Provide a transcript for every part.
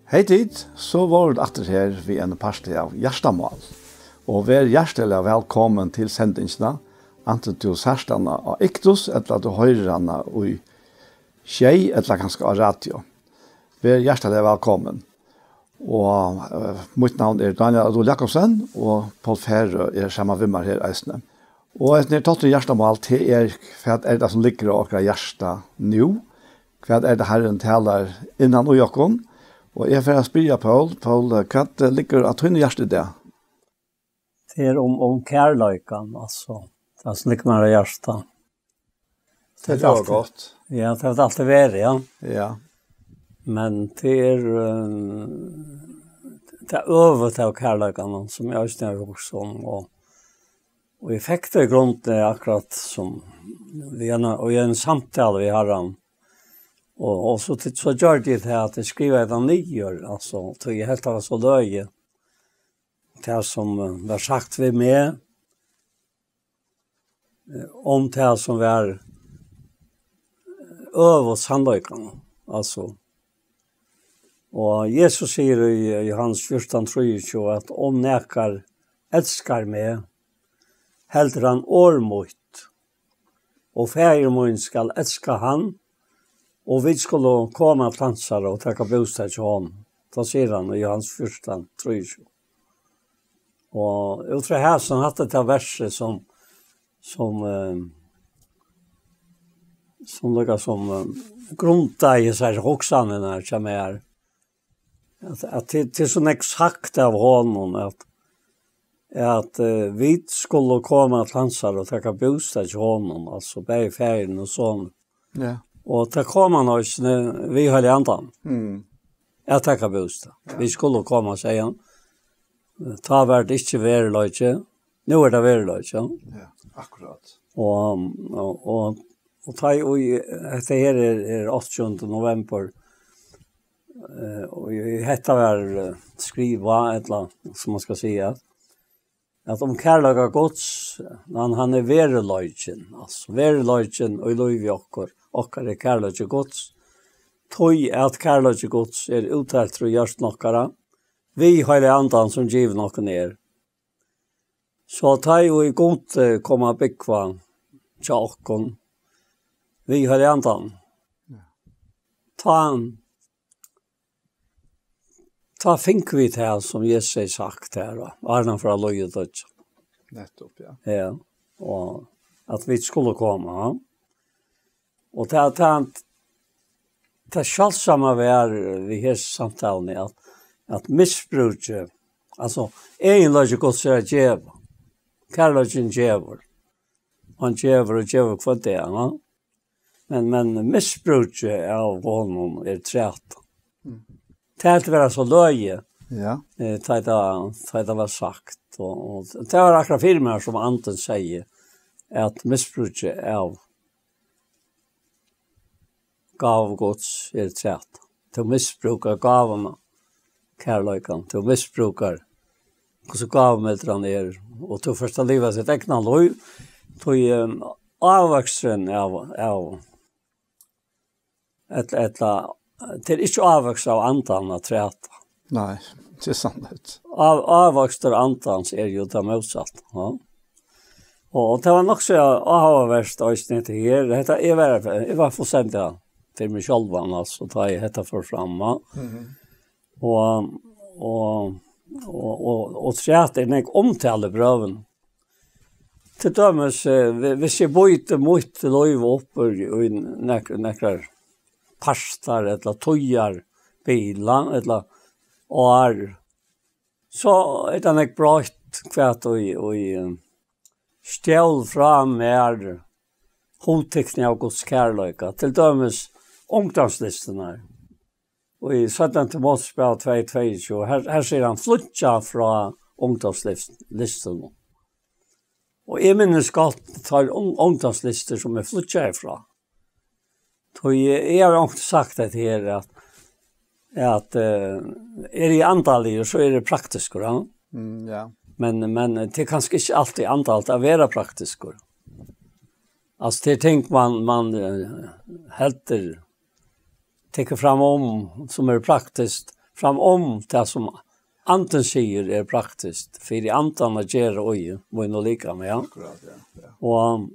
Hej tid, så var det atter her vi en parti av Gjerstamål. Og vær hjertelig velkommen til sendingsene, enten du sørstene av Iktus, eller du høyrene i Skjei, eller kanskje av radio. Vær hjertelig velkommen. Og mitt navn er Daniel Adol Jakobsen, og Paul Ferre er sammen med meg her i Eisne. Og etter tatt Gjerstamål til hva er det som ligger av dere hjerte nå? Hva er det Herren taler innan og Jakob? Og jeg får spørre Paul, hva ligger av tynne hjertet det? Det er om kærløyken, altså. Det som ligger med hjertet. Det var godt. Ja, det har alltid vært, ja. Ja. Men det er øvet av kærløyken som jeg også har hørt om. Og effekter i grunnen er akkurat som vi er en samtale vi har om. Og så gjør de det at jeg skriver det nyer, altså, til jeg helt var så løye. Det som var sagt ved meg, om det som var over sannløykene, altså. Og Jesus sier i Johannes 14:23 at om nekar elskar meg, helder han årmot, og færgermoen skal elska han, og vi skulle komme av plansere og takke bostad til honom. Da sier han i Johannes 14:23. Og ut fra her så hadde det verset som grunta i seg hoksene som er. At det er sånn sagt av honom at vi skulle komme av plansere og takke bostad til honom, altså bare ferien og sånn. Ja. Og det kom han også, vi höll i andan. Jeg takker bostad. Vi skulle komme, sier han. Ta var det ikke vereløyke. Nå er det vereløyke. Ja, akkurat. Og ta i, dette her er 8. november. Og dette var skriva, et eller annet, som man skal si, at om kærlaga gods, han er vereløyken, altså vereløyken og lov i okkar er kærløyke gods. Tøy at kærløyke gods er uttalt for gjørst nokkara. Vi har det andan som giv nokken er. Så ta jo i godt komma byggva tja okkon. Vi har det andan. Ta fink vi til som Jesus har sagt her, Arna fra løyet dødt. Nettopp, ja. Ja, og at vi skulle komme, ja. Og det skjallsomme vi har samtalen at misbruket, altså, egentlig ikke godt ser djevel. Kærløyken djevel. Han djevel og djevel for det, ja. Men misbruket av honom er træt. Det er være så løye, Ja. det var sagt. Og det var akkurat firmaer som Anton sier, at misbruket av gavgods er træt. Til misbrukar gavene, kærløyken, til misbrukar hvordan gavmildran er, og til første livet sitt egna lov, til avvoksen av det er ikke avvoksen av andan av træt. Nei, det er sannhet. Avvoksen av andans er jo det motsatt. Ja. Og det var nok så avvoksen av snitt her. Jeg var fullstendig til meg selv, altså, da jeg hette for fremme. Og træt er nek omtale brøven. Til dømes, hvis jeg bøyte mot løyve opp i nekker pastar, eller tøyer, biler, eller år, så er det nek brått kvart og stjål fra mer hodtekning av Guds kærløyka. Til dømes ungdomslistene. Og i 17. Mosebok 2:22, her sier han flutja fra ungdomslistene. Og jeg minnes godt tar ungdomslister som flutja ifra. Jeg har også sagt det her at er det antallig, så er det praktisk. Ja. Men det er kanskje ikke alltid antalt å være praktisk. Altså det er ting man helter tekker fram om som är praktiskt fram om det som anten säger praktiskt. För i antan att göra oj, må nog lika med. Ja. Akkurat, ja.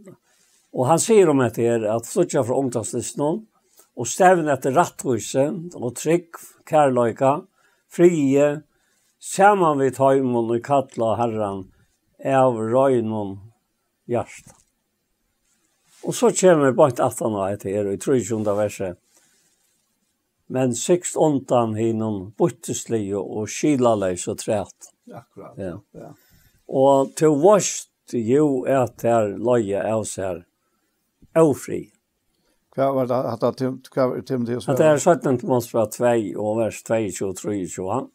Och han säger om det är att flytta från omtalslistan och stävna efter rättvise och trygg, kärlöjka, frie, samman vid tajmon och kattla herran av röjnon hjärsta. Och så kommer bara ett 18 år till och i 30 verset. Men 6-8 hinnon botteslig och skilalös och trät. Akkurat, ja. Ja. Och till vårt jo att här löja av sig här ofri. Vad var det att Timoteus? Att det är 17 Timoteus 2 och vers 22, 23, 22.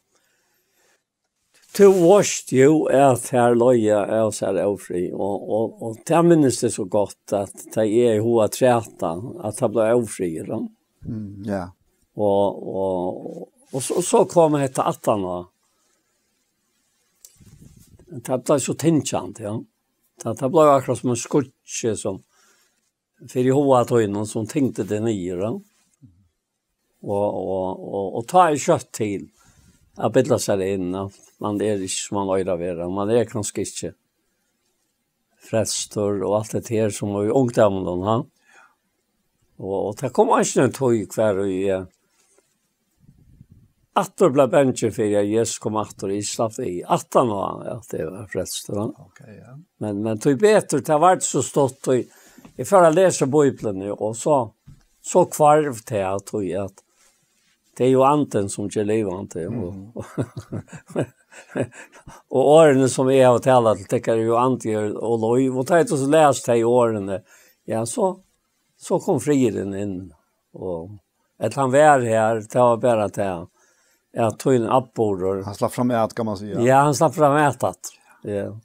Till vårt jo att här löja av sig här ofri. Och det minns det så gott att det är hoa träta att det blir ofri. Ja. Och så kommer det till 18 år. Det blir så tänkjant, ja. Det blir akkurat som en skutche som för i hoa tog någon som tänkte det nyare. Och ta i kött till att bilda sig in att man är inte som man öjda vera. Man är kanske inte frästor och allt det här som var i ungdomen. Ja. Och det kommer inte en tog kvar i Attor blev bänken för jag Jesus kom attor i slapp i 18 år att det var frästor. Okej, ja. Men tog bättre, det har varit så stått och i förra läser Bibeln nu och så kvarv till att tog att det är ju anten som ger levande och åren som är att tala till tycker ju anti och lov och tar så läst det i åren ja så kom friden in och att han var här det var bara det jag tog en appbord. Han slapp fram ät kan man säga. Ja, han slapp fram ätat. Ja.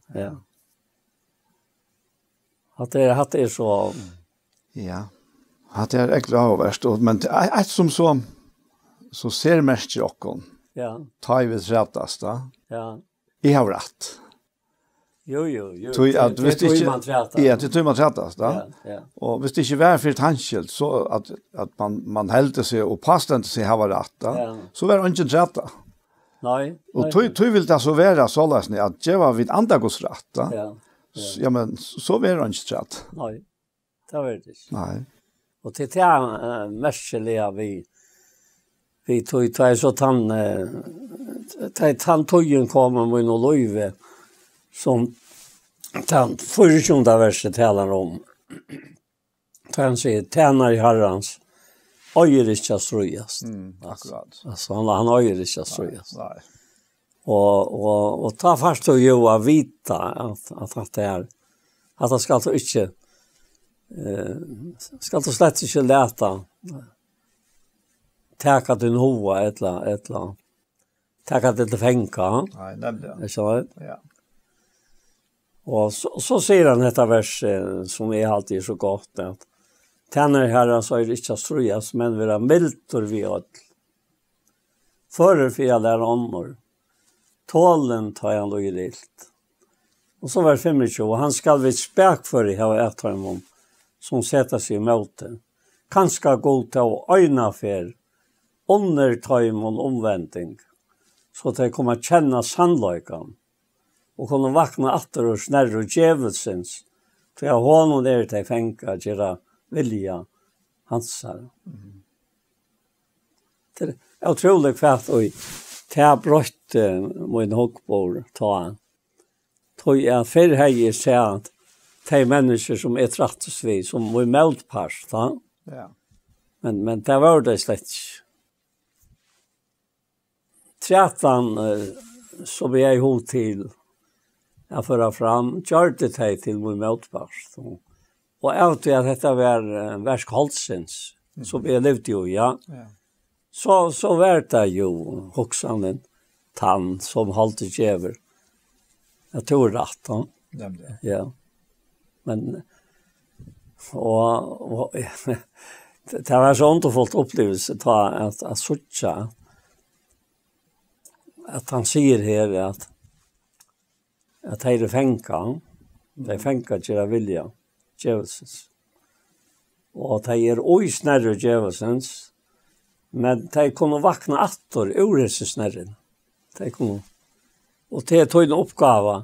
Att det är så... Ja. Att det är äckligt avvärst. Men ett som så ser mest i okken. Ja. Ta i vid rättast. Ja. Jag har rätt. Jo. Tog att visst inte man träta. Ja, det tog man rättast. Ja. Och visst inte var för ett handskilt så att man hällde sig och passade sig ha rätt. Ja. Så var det inte rätta. Nej. Och tog vill det så vara så läsning att det var vid andagos rätt. Ja, men så var det inte rätt. Nej. Det var det inte. Nej. Och till det märkliga vi tog så tantojen kommer med någon löjve som förrjunda verset talar om. Han säger, tjänar i herrans öjer inte ströjas. Akkurat. Alltså han öjer inte ströjas. Nej. Och ta fast och ju att vita att det är att det ska alltså inte ska alltså slett inte läta täcka din hoa eller täcka det till fänka. Nej, nämligen. Det så. Ja. Och så säger han detta vers som är alltid så gott att tjänar herran så är det inte ströjas men vara miltor vid öll. Förer för jag lär honor. Tålen tar han då i rilt. Och så var 25 och han ska vid späk för i ha ett honom som sätter sig i möten. Kanske gå till och öjna för undertajmon omvändning så att de kommer att känna sannlöjkan och kunna vakna atter och snärre och djävulsens för jag har någon där till fänka att göra vilja hans här. Det är otroligt kvart och ta brott med en hockbord ta jag för hej säga att de människor som är trattesvis som var motpart ja. Men det var det slett. Trätan så vi är ihop till att föra fram gjorde det till min motpart. Och efter att detta var värskholdsens så vi levde ju ja. Så var det ju också en tann som hållde djäver. Jag tror rätt. Ja. Men och det var så underfullt upplevelse att söka att han säger här att det är fänka. Det är fänka att göra vilja. Djävulsens. Och det är oj snärre djävulsens. Men de kunne vakna attor ur disse snärren. De kunne. Og det tog en oppgave.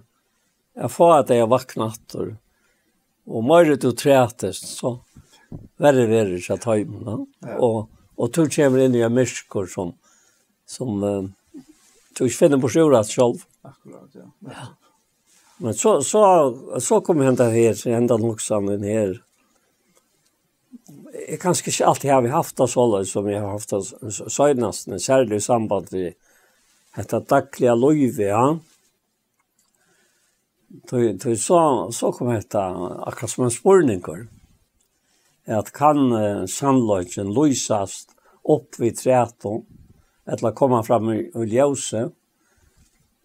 Jeg får at jeg vakna attor. Og mer du trætest, så verre ikke at høymen. Ja. Og du kommer inn i en myrskor som du ikke finner på sjuret selv. Akkurat, ja. Ja. Men så kom hända här, så hända också den här. Jag kanske inte alltid har vi haft det så som jag har haft det senast, en särskild samband med detta dagliga liv, ja. Så kom detta akkurat som en spurningar. Att kan sannoliken lysas upp vid träton, eller komma fram i ljuset,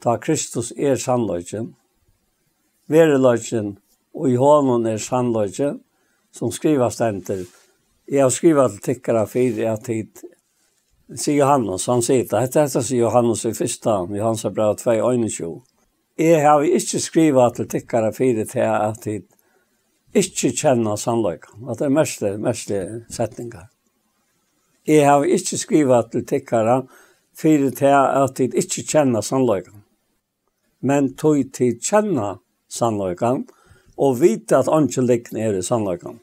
ta Kristus sannoliken, verelagen og i hånden sannlagen, som skriver stenter. Jeg har skrivet til tikkere for at tid, sier Johannes, han sier det. Dette sier Johannes i første, Johannes brev 2:21. Jeg har ikke skrivet til tikkere for at tid ikke kjenner sannlagen. Det er mest setninger. Jeg har ikke skrivet til tikkere for at tid ikke kjenner sannlagen. Men tog til kjenner sannlagan og vite at ånden ligger i sannlagan.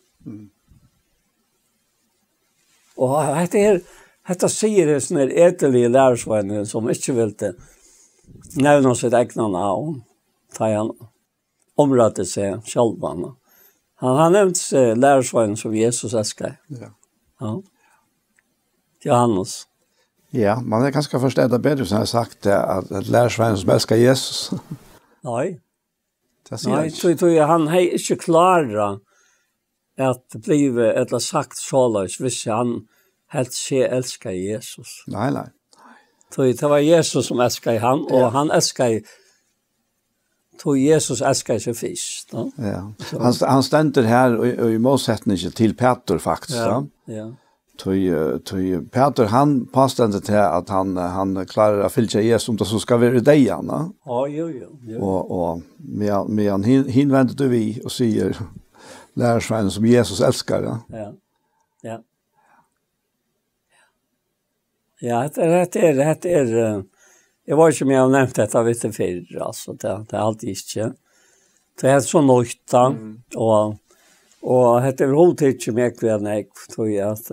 Og dette sier det sånne edelige lærersvennene som ikke vil nevne sitt egna navn, ta han området seg selv. Han har nevnt lærersvennene som Jesus elsker. Ja. Johannes. Ja, man är ganska förstått bedre som jag sagt att lärsvänner som älskar Jesus. Nej. Nej, så han är inte klar att bli eller sagt sålös hvis han helt se älskar Jesus. Nej. Så det var Jesus som älskar han och han älskar tog Jesus älskar sig först. Ja. Han ständer här i motsättning till Peter faktiskt. Ja. Tøy Peter han påstår til at han klarer å fylle Jesus om det så skal være deg han. Ja, jo. Og med han hinvender du vi og sier lærersveien som Jesus elsker. Ja. Ja, det er jeg var ikke med å nevne dette vet du før, altså det er alltid ikke. Det er så nøyt og det er overhodet ikke meg hver jeg tror jeg at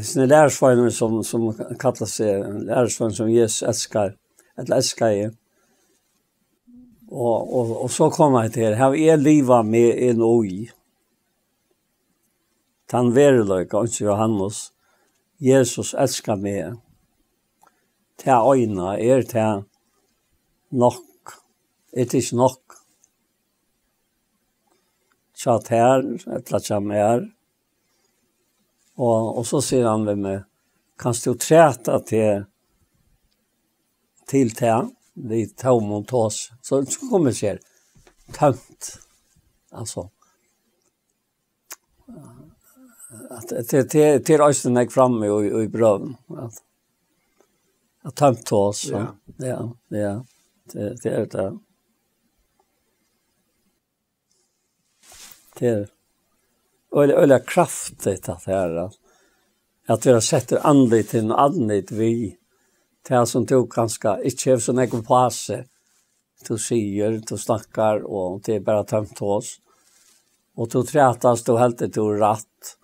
sånne lærersvennene som kallar seg lærersvennene som Jesus elskar, eller elskar jeg. Og så kommer jeg til, har jeg livet med en oi. Han vereløyga, ikke Johannes, Jesus elskar meg. Til øyne til nok, det ikke nok. Tjatt her, eller tjatt mer. Og så sier han ved meg, kan du træta til vi tar mot oss. Så kommer det tömt. Altså. Til øysten jeg fremme i brøven. At tömt oss. Ja. Det er det. Det er öliga kraftigt att här att vi har sett andligt till en andligt vi till som tog ganska inte har så mycket på sig du säger, du snackar och det är bara tömt oss och du trätas, du helt det du rätt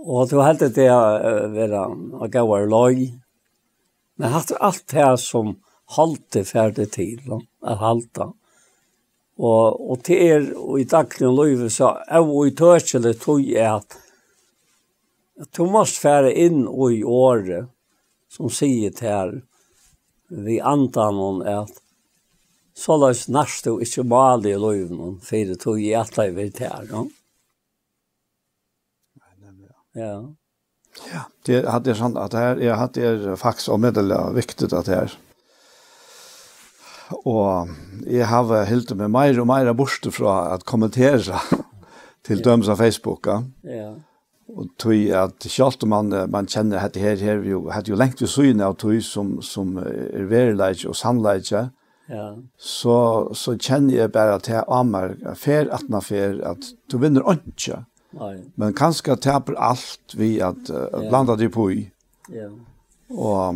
och du helt det vara och gå loj men har allt det här som hållte färdigt till att halta. Og til og i daglig liv så og i tørselig tog at du måste fære inn og i året som sier til vi antar at så løs nærst du ikke maler i liv for det tog i at det vil til. Ja. Ja, det hade sånt att här jag hade faktiskt omedelig viktigt att här. Og jeg har helt med mer og mer borste fra at kommentere til døms av Facebook. Ja. Og tog at selv om man kjenner at det her hadde jo lengt ved syne av tog som verileik og sannleik. Ja. Så kjenner jeg bare til Amar fer at du vinner ikke. Nej. Men kanske tappar allt vi att blanda det på i. Ja. Och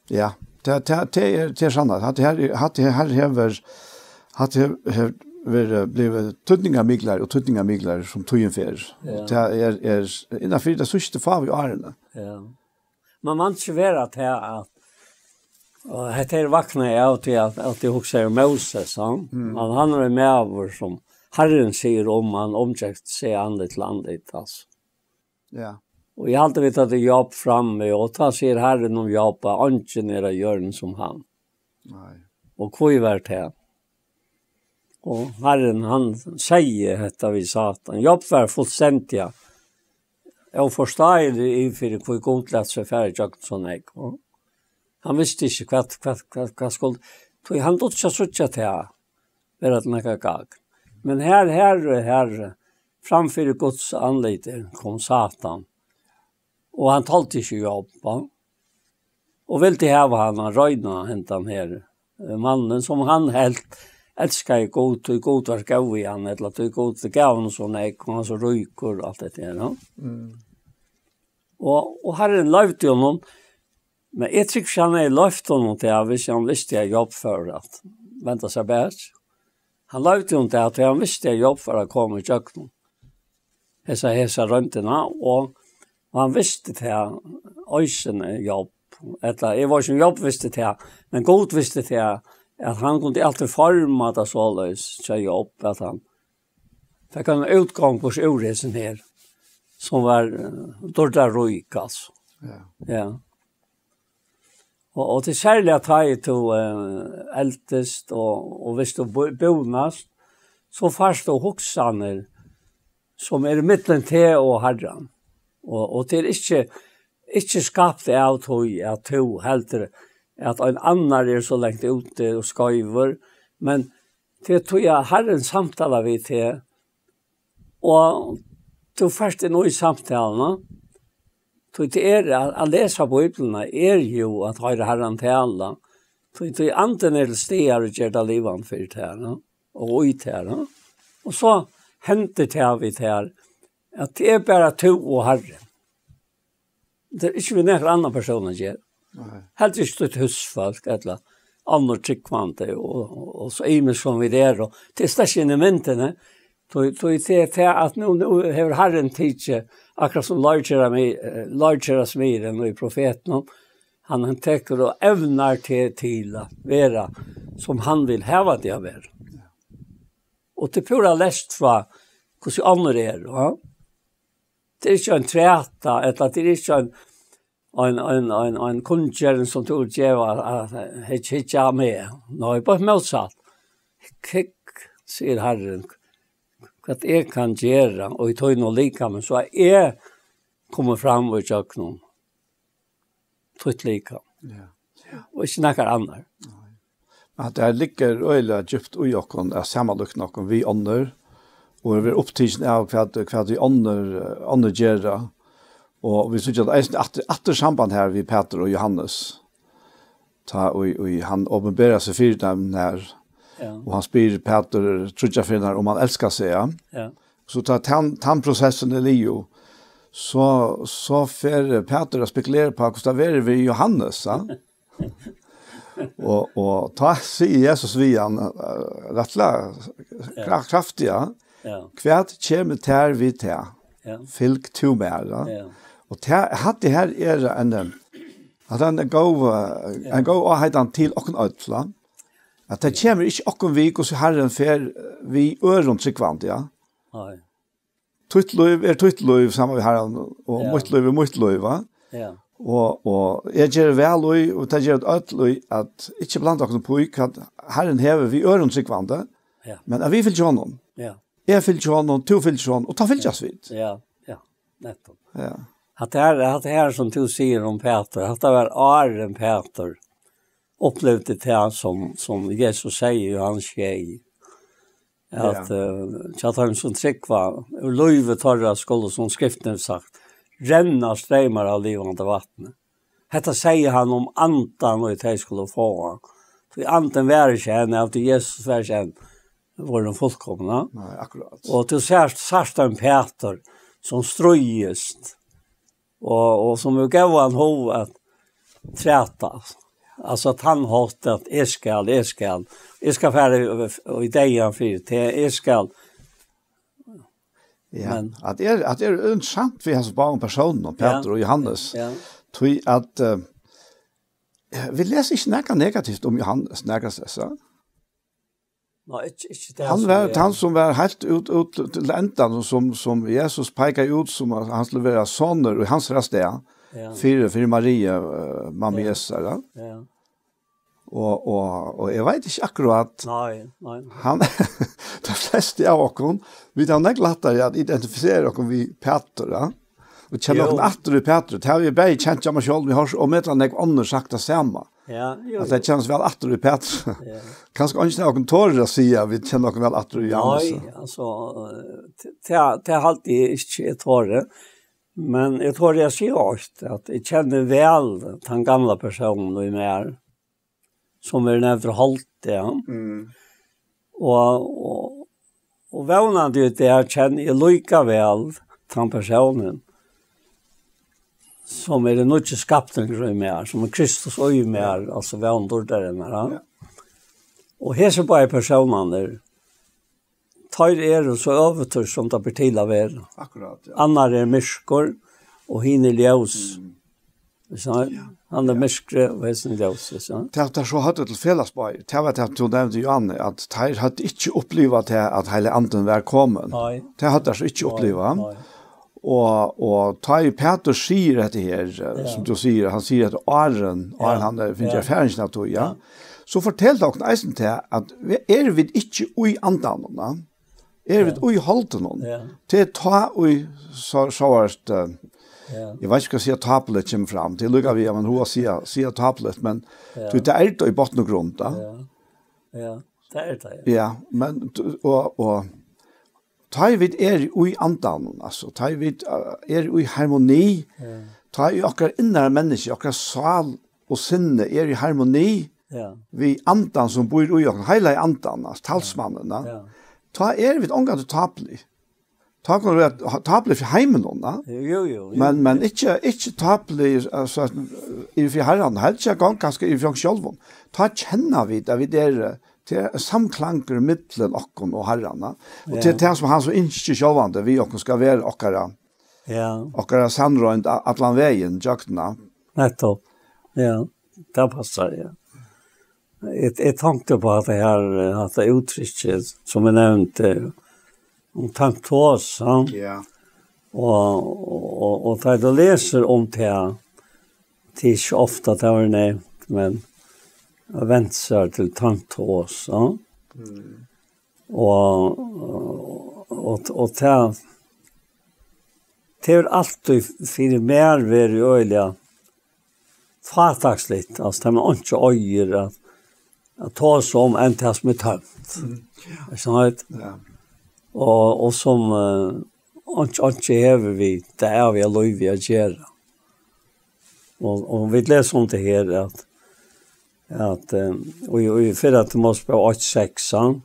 ja, det är sant. Vi blev tutningamiglar och tutningamiglar som tujinfer. Det är innanför det sista far vi är. Ja. Man inte vara att och det vaknar jag till att det också Moses, han är med över som Herren säger om man omtjäkt sig andet landet alltså. Ja. Och jag alltid vet att det jobb framme och ta ser Herren om jobba inte nere görn som han. Nej. Och kvar här. Och Herren han säger detta vi Satan. Jobb var fullständiga. Jag förstår det i för på godlat så färdigt jag sån här. Han visste inte vad skulle han då så så att jag var det några gång. Men här framför Guds anlete kom Satan. Och han talte inte jobb. Och vill det ha han röjna hentan här mannen som han helt älskar god var gav i han eller att god gav honom sån här han så ryker och allt det där. Ja? Och Herren lovde honom. Men jag tycker han är lovt honom till att hvis han visste jag jobb för att vänta sig bäst. Han lovde honom till att han visste jag jobb för att komma i köknen. Hesa rönterna och han visste till att öjsene jobb. Jag var som jobb visste till men god visste till att han kunde alltid forma det således till jobb. Att han fick en utgång på urresen här som var dörda rojk alltså. Ja. Och till särliga tajt och äldst och visst och bonast så fast och hoxaner som mitten till och Herren. Och det inte skapt av tog att to helt att en annan så långt ute och skriver men det tog jag Herren samtala vid till och tog först en ny samtalen det att läsa Bibeln ju att höra Herren tala. Det anten stegar och gör det livan för det här. Och ut här. Och så händer det vi här att det är bara to och Herren. Det är inte vi några andra personer gör. Helt inte ett husfolk eller andra tryckvante och så är som vi där. Och det är stationementene. Det är att nu har Herren tidse akkurat som lärkjæras mer enn i profeten. Han tekker og evnar til å være som han vil heva det å være. Og til pura lest fra hvordan andre er. Ja? Det er ikke en træta, eller det er ikke en kunnskjøren som tog djeva at ikke er med. Nå, bare motsatt. Kikk, sier Herren, att jag kan göra och i tog något lika men så är kommer fram och jag någon trött lika. Ja. Och inte några andra. Att det ligger öle djupt och jag kan sammanlukt någon vi andra och vi upptiden av vad vi andra gör och vi såg att samband här vi Peter och Johannes ta och han uppenbarar sig för dem när och han spyr Peter trudjafinnar om han älskar sig. Ja. Så tar han processen i Leo så får Peter att spekulera på hur det är vid Johannes. Ja. och ta sig Jesus vian rättla kraftiga. Kvärt kommer där vid där. Fylk to mer. Ja. Och det här är en att han gå och heter till och en att det kommer ikke åkken vik og så Herren fer vi øren tryggvant, ja. Nej. Tuttløyv sammen med Herren, og møttløyv, va? Ja. Og jeg gjør vel og det gjør et løy at ikke blant åkken på at Herren hever vi øren tryggvant, men at vi fyller honom. Ja. Jeg fyller honom, to fyller honom, og ta fyller vidt. Ja, nettopp. Ja. Att det här som du säger om Peter, att det var Aren Peter upplevde det här som Jesus säger i hans tjej. Att han som tryckva ur löjvet torra skulle som skriften sagt renna strömmar av livande vatten. Detta säger han om antan och det skulle få. För antan var inte henne, att Jesus var inte var de fullkomna. Nej, akkurat. Och du ser en Peter som ströjest och som gav han hov att träta. Alltså att han hade att jag ska färre och idéen för det, jag ska. Ja, men att det är intressant för hans barn personer, Peter och Johannes. Ja. Tror att vi läser inte något negativt om Johannes, så. Nej, inte det. Han var han som var helt ut till ändan som Jesus pekar ut som han skulle vara soner och hans röst där. Ja. För Maria mamma Jesus, ja. Ja. Och jag vet inte akkurat. Nej. Han de flesta av oss vi har nog lättare att identifiera oss vi Peter, ja. Och känner någon åter i Peter. Det har vi bäj känt jag mig själv vi har och med någon annan sagt det samma. Ja, jo. Att det känns väl åter i Peter. Ja. Kanske inte någon torr att säga vi känner någon väl åter i Johannes. Nej, alltså det har alltid inte torr. Men jag tror jag ser att jag känner väl den gamla personen i mer som är närmare hållt det. Och vänande det jag känner jag lika väl den personen som är den nya skapningen i mer som är Kristus och i mer alltså vändor där den här. Ja. Och här så bara personen där tar så övertur som det blir till av er. Akkurat, ja. Annar är myskor och hin är ljus. Så han är myskre och hästen ljus. Det så hade till fällsborg. Det var det du nämnde Johanne att de hade inte upplevt det att hela anden var kommen. Det hade de inte upplevt. Och tar Peter säger det här som du säger han säger att Aron han finns ju färgen att ja. Så fortell dock nästan till att är vi inte i andan är vi i halten det ta och så jag vet inte ska tablet kommer fram till lugga vi men hur se tablet men det är det i botten och grund då. Ja, det är det. Ja, men och tar vi i andan alltså tar vi i harmoni. Tar ju akkurat innan människa akkurat sal och sinne i harmoni. Ja. Vi andan som bor i oss hela andan alltså talsmannen. Ja. Ta vi omgående taplig. Ta kan du taplig för hemmen då? Jo. Men inte taplig alltså i för herran helt jag gång kanske i från själva. Ta känna vi där vi där till samklanger mellan oss och herrarna. Och till det som han så inte självande vi och ska vara och och sandrönt atlan vägen jakterna. Nettopp. Ja, det passar ja. Jag tänkte på att det här att det uttrycket som jag nämnde om tanktås. Ja. Och när du läser om det är inte ofta det var nämnt men jag väntar till tanktås. Ja. Och det är alltid för mer ver öliga fartagsligt alltså det man inte öjer att ta som en tas som är tömt. Så och som inte häver vi det är vi lov vi att göra. Och vi läser om det här att och för att det måste på 8:6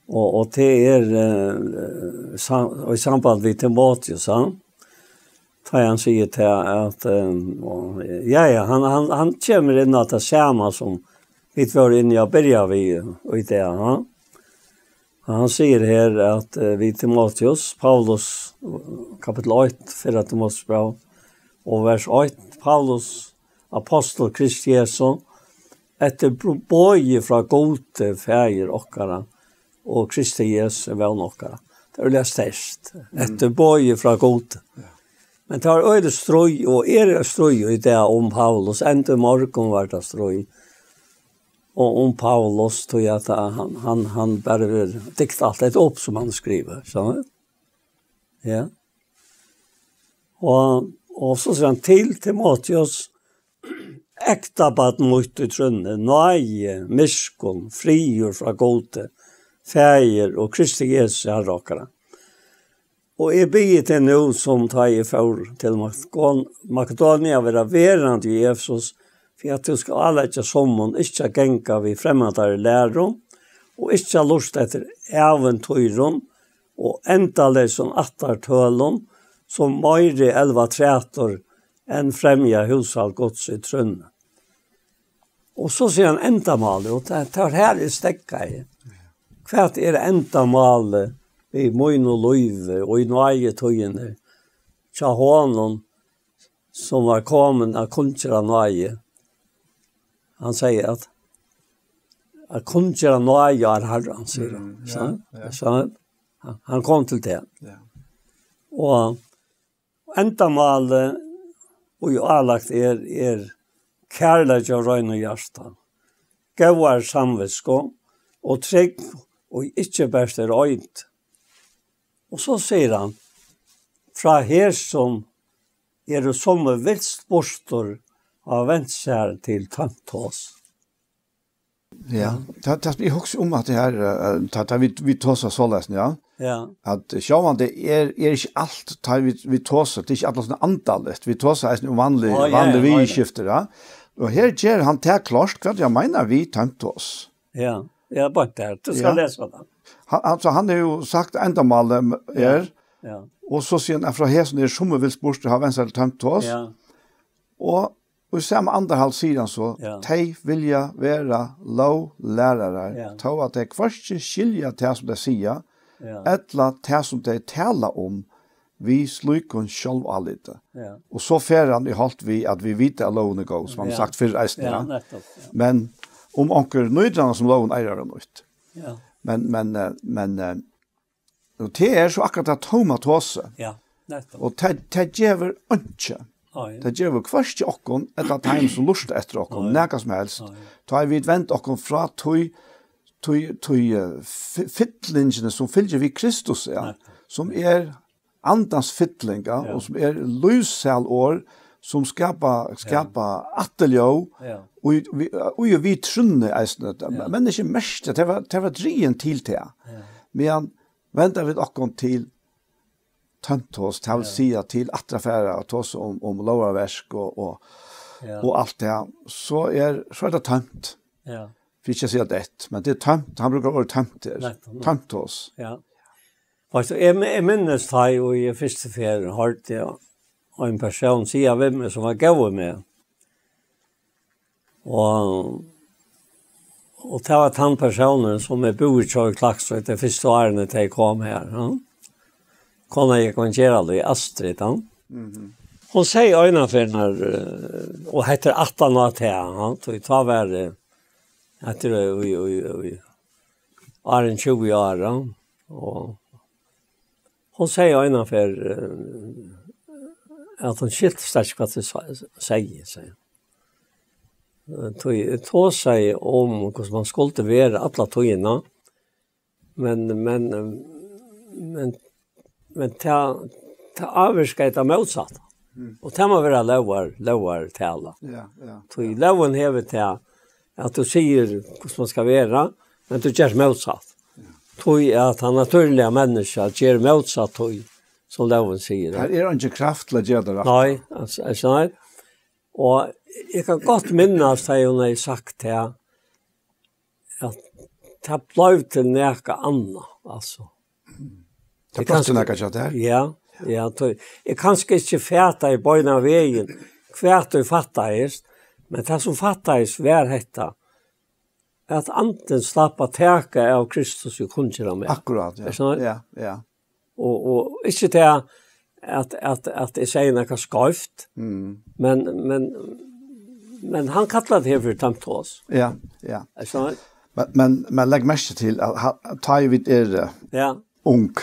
och det är i samband med Timoteus tar han säger till att han kommer in att det samma som vi var inne jag börjar vi och det han säger här att vi Timoteus Paulus kapitel 8 för att det måste bra och vers 8 Paulus apostel Kristi Jesu efter bøye fra gode fæger okkara og Kristi Jesu vel okkara. Det er det størst. Etter bøye fra gode. Men det var øyde strøy, og strøy i det om Paulus. Enda morgen var det strøy. Og om Paulus tog jeg at han bare vil dikte alt et opp som han skriver. Så, ja. Og så sier han til Timoteus, ekta bad mot i trunne, nøye, miskon, frigjør fra gode, fæger og Kristi Jesu herrakere. Og jeg bygger til nå som tar i for til Makedonia være verand i Efesos, for at du skal alle ikke sommen, ikke genka vi fremmedere lærer, og ikke lust etter eventyren, og endelig som attartølen, som møyre 11 trætor enn fremja hushall gods i trønne. Og så sier han endamålet, og det er her i stekka i. Hva er endamålet i møyn og løyve, og i nøye tøyene, tja hånden, som var kommet av kunstjera nøye. Han sier at kunstjera nøye er herren, sier han. Så han kom til det. Og endamålet, og jo avlagt kærlighet og røyne hjärsta. Gauar samvisko, og trygg, og ikke best øynt. Og så sier han, fra her som det som vilst bostor har vent seg til tantås. Ja, vi husker om at det her, vi tåser såleisen, ja. Ja. At sjåvan, det ikke alt, vi tåser, det ikke alt sånn antallet, vi tåser en vanlig vi-skifter, ja. Og her gjør han til klart, hva jeg mener vi tømt oss. Ja, bare det, du skal lese det. Han har jo sagt endamålet Ja. og så sier han, fra her som som vil spørste, har vent seg til tømt oss. Ja. Og i samme andre halv sier han så, de vilja være lovlærere, ta at de først skilja til som de sier, etla til som de taler om, vi slukon sjálv alite. Ja. Og så fer han i halt vi at vi vite at loven går, som han sagt før eisen. Ja, nettopp. Ja. Men om onker nøydrana som loven eier han ut. Ja. Men og det så akkurat det toma tåse. Ja, nettopp. Og det gjør ikke. Det gjør kvart i okkon, etter tegn som lust etter okkon, neka som helst. Da vi vent okkon fra tøy fytlingene som fylger vi Kristus, som andans fytlinga, og som lyssælår, som skapa atteljå, og vi trunne eisne, men ikke mest, det var drien til det. Men venter vi okkon til tømtås, til å si til atrafæra, tås om lovarversk og alt det, så det tømt. Ja. For ikke å si det, men det tømt, han bruker å være tømtås. Ja. Jeg minnes da jo i første ferie, hørte jeg en person sier ved meg som var gøy med. Og det var den personen som bor i Klaksvøy til første årene til jeg kom her. Kona jeg kan gjøre det i Astrid. Hun sier øynene og heter 18 år til, og ta være etter åren 20 år, og hon säger ögonen för att hon skilt starkt vad det säger. Tog sig om hur man skulle vara alla togna. Men ta avskeda motsatt. Och ta man vara lovar till alla. Ja. Tog loven häver till att du säger hur man ska vara, men du gör motsatt. Tog at han naturliga människa ger motsatt tog, som loven sier. Her ikke kraft til å gjøre det rett. Nei, altså. Og jeg kan godt minnes det hun har sagt til at det ble til noe annet, altså. Det ble til noe kjøtt her? Ja. Jeg kanskje ikke fæta i bøyne av veien, hvert du fatteist, men det som fatteist var dette, at anten slappa teka av Kristus i kunnkjera med. Akkurat, ja. Ja. Og ikke til at jeg sier noe skøyft, men han kallar det her for tømtås. Ja. Men legg mest til at ta i vidt ung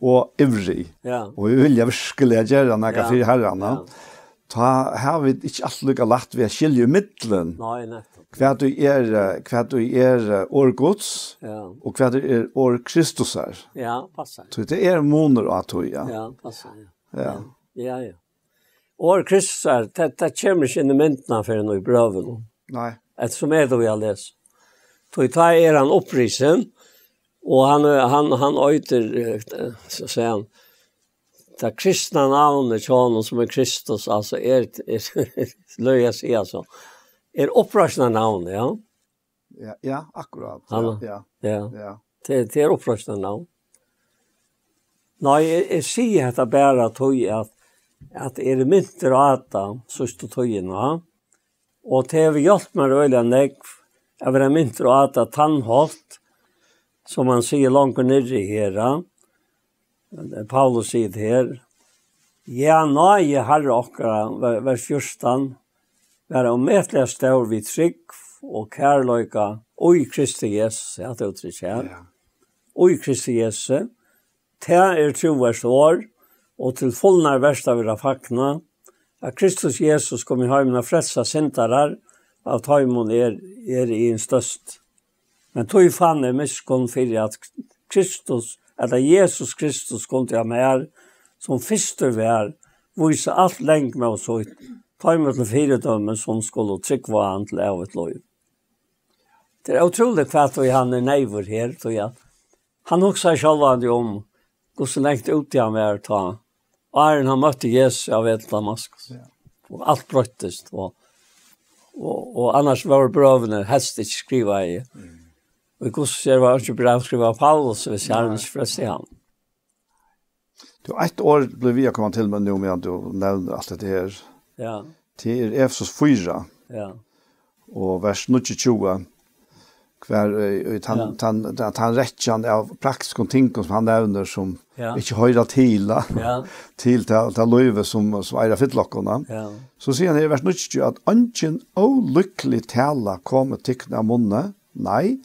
og ivrig, og vi vilja virkelig gjøre noe for herrene. Ta har vi ikke alt lukka lagt ved å skilje middelen. Nei, nettopp. Hva du Gods, og hva du Kristus er. Ja, passer. Så det moner av tog, ja. Ja, passer, ja. Ja. Kristus er, det kommer ikke inn i myndene for noe i brøven. Nei. Ettersom det vi har lest. Så han opprisen, og han øyter, så sier han, det kristna navnet tjånen som Kristus, altså løy jeg sier altså, opprasjende navnet, ja. Ja, akkurat. Hallå. Ja. Ja. Det är uppröstande navn. Nej, jag ser att det bara tog att det mynter och äta sista tøyene. Och det har hjälpt mig öliga negv. Jag vill mynter och äta tannhålt. Som man säger långt nere här. Paulus säger det här. Ja, nej, herre okkara, vers 14. Være ometliga stor vid trygg og kærløyka og i Kristi Jesus, jeg har det uttrykk her. Og i Kristi Jesus, det trovers år, og til fullnar versta vira fakna, at Kristus Jesus kom i heimen og fredsa sintarar, at heimen i en støst. Men tog fann miskunn fyrir at Kristus, eller Jesus Kristus kom til mer, som fyster vær, vise alt lengt med oss ut, ta imot til firedømmen som skulle tryggva han til av et lov. Det utrolig kvart og han neiver her, tror jeg. Han også självande om hvordan lengt ut i han var ta. Og han møtte Jesus av et Damaskus. Og alt brøttest. Og annars var brøvene helst ikke skriva i. Og hvordan var ikke bra skriva Paulus, hvis jeg ikke for å se han. Du, ett år blev vi komma till med nu med du nämnde allt det här. Ja. Till Efesos 4. Ja. Och vers 22. Kvar han rättjan av praktiska ting som han nämner som inte höra till. Ja. Till löve som är fittlockarna. Ja. Så säger han i vers 22 att ungen olycklig tala kommer till munne. Nej,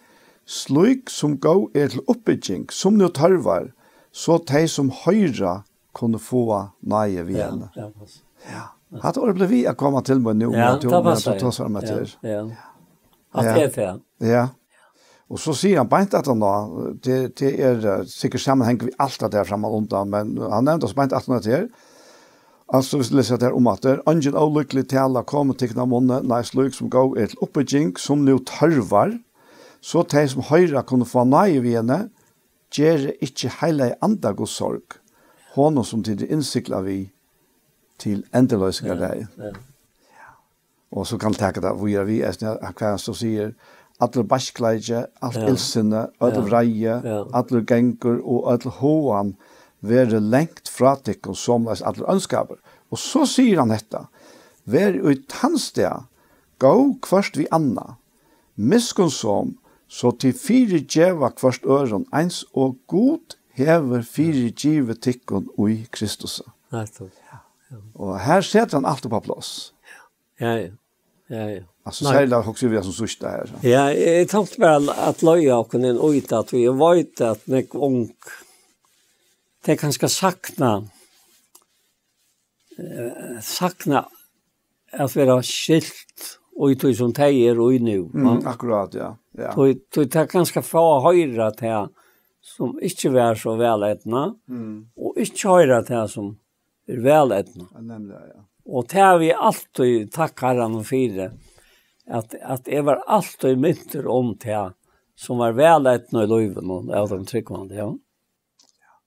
slik som gå till uppbygging som nu tarvar. Så de som høyra kunne få nøye vi henne. Ja. Hatt året ble vi å komme til med nå. Ja, det passer. Ja. At det. Ja. Og så sier han beint etter nå, det sikkert sammenheng vi alt det der fremme undan, men han nevnte oss beint etter nå til. Altså, hvis vi leser det her om at det er ungen olykkelig tala kommer til kna munne, nei slik som går til oppbygging, som nå tarvar, så de som høyra kunne få nøye vi henne, gjør ikke hele andre god sorg. Hånden som til det innsikler vi til endeløsninger deg. Og så kan tenke det, hvor gjør vi, hva som sier, alle baskleidje, alt ilsene, alle vreie, alle gengur og alle håan være lengt fra tikk og som alle ønskaper. Og så sier han dette, vær ut hans sted, gå kvart vi anna, miskunnsom, så til fire djeva kvart øren, eins og god hever fire djive tikkun ui Kristus. Og her setter han alt på plass. Ja. Altså, særlig også vi som sørste her. Ja, jeg tenkte bare at løye og kunne ut at vi vet at nek ung, det kan skal sakna at vi har skilt og tog som teger og nu. Akkurat, ja. Tog det ganska få høyre til som ikke var så veletna, og ikke høyre til som veletna. Nemlig, ja. Og det har vi alltid takk herren og fire, at jeg var alltid mynter om det som var veletna i løyven, og av de tryggvande, ja.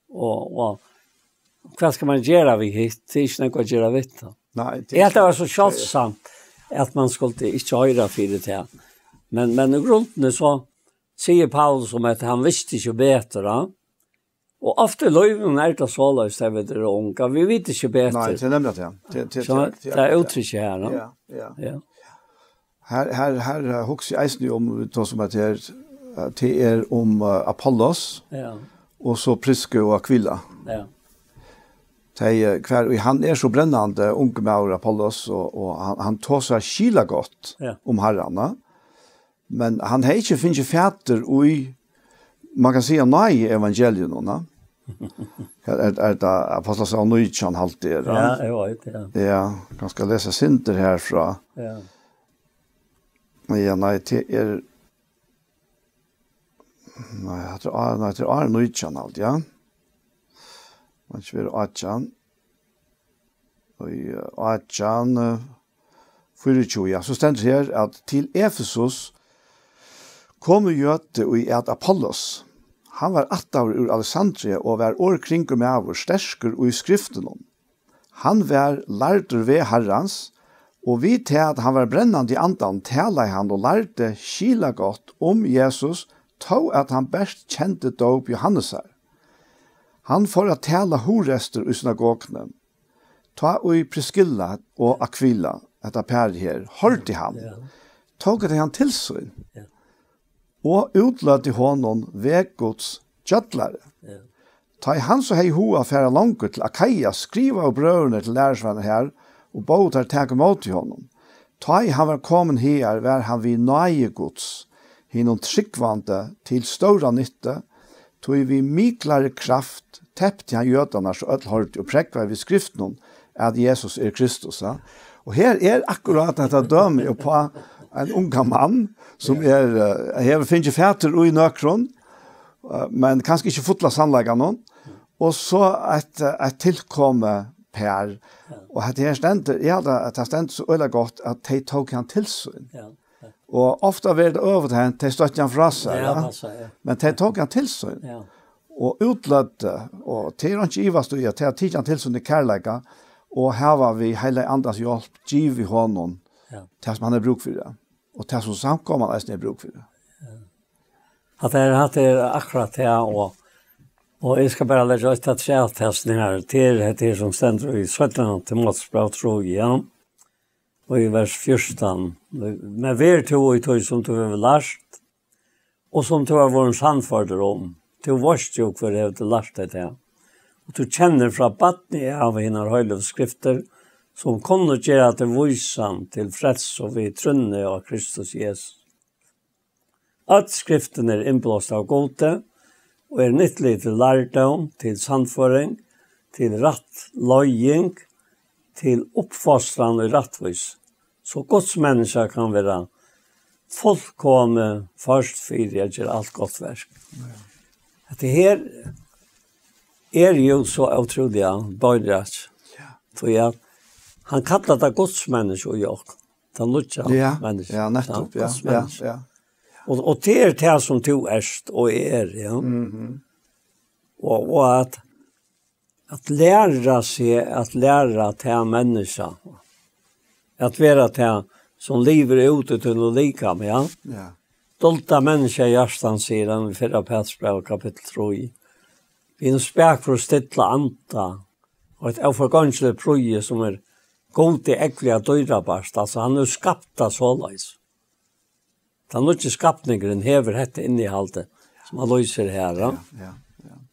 Og hva skal man gjøre vi hit? Det er ikke noe å gjøre vidt da. Nei, det var så kjølsamt at man skulle ikke høyre fire til. Men i grunden så sier Paulus om at han visste ikke bedre. Og ofte løyven det så løs det ved det unga. Vi vet ikke bedre. Nei, det nemlig det. Så det uttrykket her. Ja. Her husker jeg eisen om det som det om Apollos. Ja. Og så Priske og Aquila. Ja. Han så brennande unge med Apollos, og han tar seg skila godt om herrene. Men han har ikke finnet fætter i, man kan si, nei evangeliet nå. Det Apollos av Nøytjan halvtid. Ja, jeg vet det. Ja, man skal lese synder herfra. Ja. Nei, det Nei, det Nøytjan halvtid, ja. Man ikke vil Atjan. Og Atjan 24, ja. Så stender det her at til Efesos kom Gjøte i at Apollos. Han var 8 år ur Alexandria og var årkringer med av stersker og i skriften om. Han var lærder ved herrens, Og vi til at han var brennande i andan, tala han og lærte skila godt om Jesus, tog at han best kjente dåp Johannes her. Han får at tala horester i synagogene. Ta og Priscilla og Aquila, etter Per her, hørte han. Tog at han tilsyn. Og utløte honom veggods kjøttlare. Ta i han så hei hoa færa langt til Akaia, skriva og brødene til lærersvenner her, og båter teg mot i honom. Ta i han var kommet her, var han vi nøye gods, hinnom tryggvande til ståra nytte, tog vi miklare kraft, teppte han jødene så ødelhørt og prekva vi skriften at Jesus Kristus. Ja? Og her akkurat dette dømme på en unga mann, som hever finnes fæter og i nøkron, men kanskje ikke fotla sannleggen noen, og så et tilkomme Per, og at det stendte, at det stendte så øyla godt at de tok han tilsyn. Og ofte var det over til han, de støtte han fra seg, men de tok han tilsyn. Og utløtte, og til han ikke ivast i at de tok han tilsyn i kærleika, og her var vi hele andres hjelp, giv i honom, til som han bruk for det, og til som samkommer han bruk for det. At det akkurat det, og jeg skal bare lære ut at skjæltesten her til det som stender i 17. Timotsbrev, tror jeg, og i vers 14. Men vi to i tog som du har lært, og som du har vært sannførder om. Du varst jo hva det har lært deg til. Og du kjenner fra baden av henne høyløvsskrifter, som kunne gjøre til voisan til freds og vi trunne av Kristus Jesus. At skriften innblåst av gode, og nyttelig til lærdom, til sannføring, til rattløying, til oppfostran og rattvis. Så Guds mennesker kan være fullkomme først for jeg gjør alt godt verk. Det her jo så utrolig bøydret. For han kallet det Guds mennesker og jeg. Det lutja mennesker. Ja, nettopp. Ja. Og det det som du erst og ja. Og at lære seg, at lære til mennesker. At være til som lever ute til noe like med, ja. Dolta mennesker i hjertan, sier han i 4. Petersbrev, kapittel 3. Vi en spek for å stille anta, og et avforganselig prøye som god til ekvelige døyrabast, altså han skapt det såleis. Den nødvendige skapningen hever dette inneholdet som han løser her.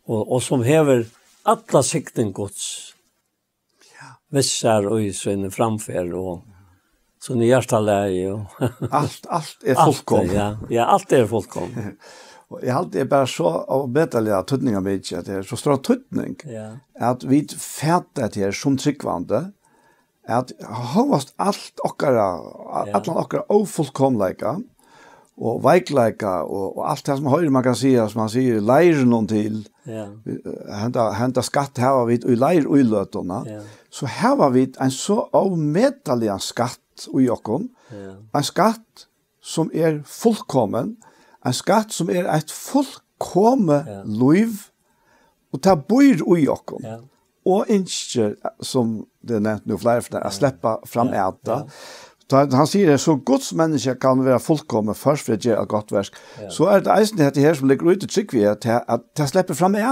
Og som hever alle sikten gods. Visser og i sinne framfør og sånne hjertelæge. Alt fullkommen. Ja, alt fullkommen. Og jeg alltid bare så avbetelig av tøtningen med ikke, at det så stor tøtning, at vi fætter til som tryggvande, at hovast alt okkara ofullkomleika, og veikleika, og alt det som høyre man kan si, som man sier, leir noen til, henta skatt her var vi, og leir uiløtene, så her var vi en så avmetelig skatt i okken, en skatt som fullkommen, en skatt som et fullkommen liv, og det bor i okken, og ikke, som det nevnt nå flere, å slippe fram etter, han sier det, så Guds mennesker kan være fullkommen først for å gjøre godt versk. Så det eisen dette her som ligger ute trygg ved at det slipper frem med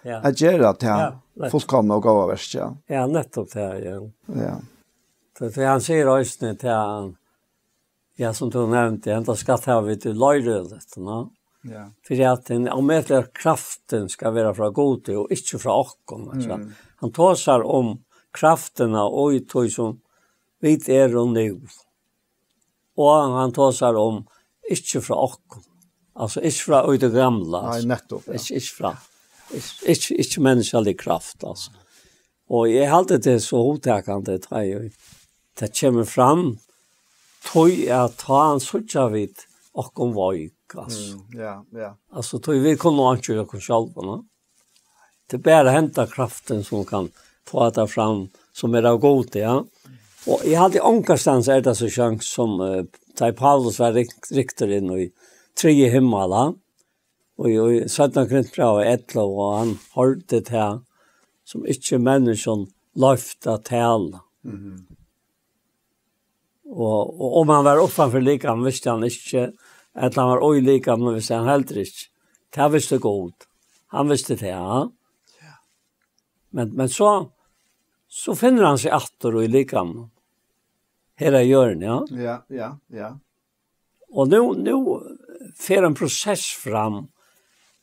at gjøre til fullkommen og gode versk. Ja, nettopp det, ja. For han sier eisen til, som du nevnte, han skal ta vi til løyrødet, for at den avmetelige kraften skal være fra gode og ikke fra åkken. Han tåser om kraftene og i tog som vi og nå. Og han tåser om ikke fra åkken. Altså ikke fra det gamle. Nei, nettopp. Ikke fra. Ikke menneskelig kraft. Altså. Og jeg halte det så hovedtakende. Det kommer fram. Tog jeg ta en sånn vidt åkken vøyk. Altså tog vi kunne ikke gjøre oss selv. Det bare hente kraften som kan få det fram som av god, Og jeg hadde ångestans det så sjans som da Paulus var rikter inn i 3 himmelen, og i 17. Korintbrev 11, og han hørte det som ikke mennesken løftet til. Och om han var utanför likan visste han inte att han var oj likan men visste han heller inte. Det visste god. Han visste det, ja. Men så finner han sig åter i likan. Hela hjörn, ja. Ja. Och nu fer en process fram